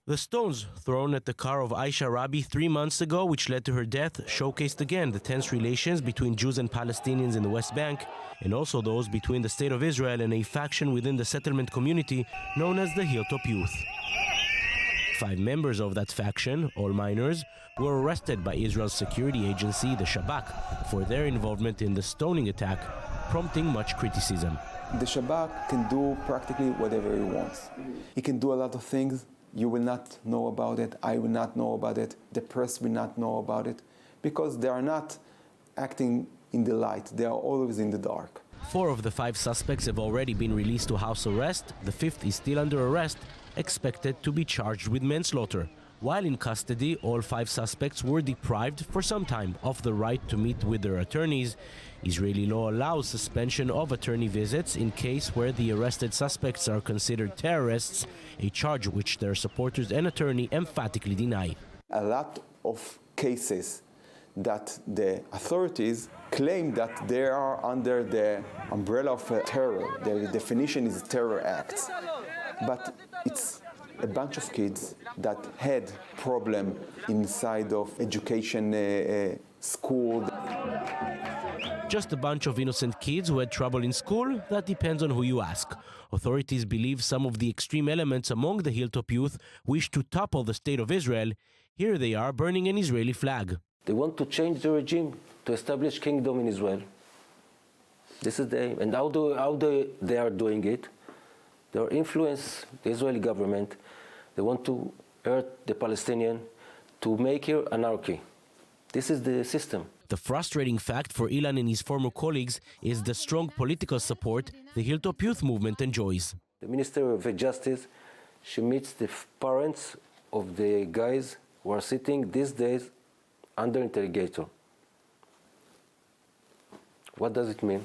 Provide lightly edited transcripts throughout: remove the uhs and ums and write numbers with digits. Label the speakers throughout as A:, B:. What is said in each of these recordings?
A: The stones thrown at the car of Aisha Rabi 3 months ago, which led to her death, showcased again the tense relations between Jews and Palestinians in the West Bank, and also those between the State of Israel and a faction within the settlement community known as the Hilltop Youth. 5 members of that faction, all minors, were arrested by Israel's security agency, the Shabak, for their involvement in the stoning attack, prompting much criticism.
B: The Shabak can do practically whatever he wants. He can do a lot of things. You will not know about it. I will not know about it. The press will not know about it, because they are not acting in the light. They are always in the dark.
A: 4 of the 5 suspects have already been released to house arrest. The 5th is still under arrest, expected to be charged with manslaughter. While in custody, all 5 suspects were deprived for some time of the right to meet with their attorneys. Israeli law allows suspension of attorney visits in case where the arrested suspects are considered terrorists, a charge which their supporters and attorney emphatically deny.
B: A lot of cases that the authorities claim that they are under the umbrella of terror. The definition is terror acts. But it's a bunch of kids that had problem inside of education school.
A: Just a bunch of innocent kids who had trouble in school? That depends on who you ask. Authorities believe some of the extreme elements among the Hilltop Youth wish to topple the State of Israel. Here they are burning an Israeli flag.
C: They want to change the regime, to establish kingdom in Israel. This is the aim. And how they are doing it? They are influence the Israeli government. They want to hurt the Palestinian, to make here anarchy. This is the system.
A: The frustrating fact for Ilan and his former colleagues is the strong political support the Hilltop Youth movement enjoys.
C: The Minister of Justice, she meets the parents of the guys who are sitting these days under interrogator. What does it mean?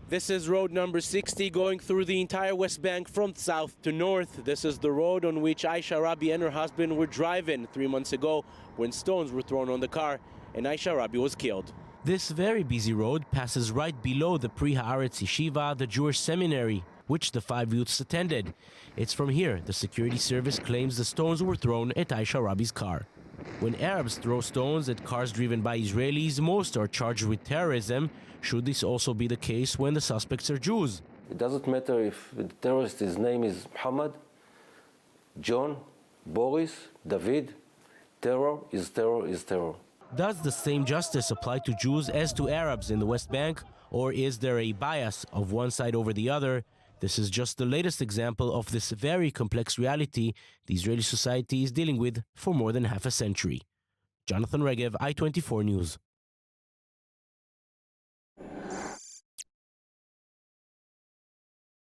A: This is road number 60 going through the entire West Bank from south to north. This is the road on which Aisha Rabi and her husband were driving 3 months ago when stones were thrown on the car and Aisha Rabi was killed. This very busy road passes right below the Pri Ha'aretz yeshiva, the Jewish seminary, which the 5 youths attended. It's from here the security service claims the stones were thrown at Aisha Rabi's car. When Arabs throw stones at cars driven by Israelis, most are charged with terrorism. Should this also be the case when the suspects are Jews?
C: It doesn't matter if the terrorist, his name is Muhammad, John, Boris, David. Terror is terror is terror.
A: Does the same justice apply to Jews as to Arabs in the West Bank, or is there a bias of one side over the other? This is just the latest example of this very complex reality the Israeli society is dealing with for more than half a century. Jonathan Regev, I-24 News.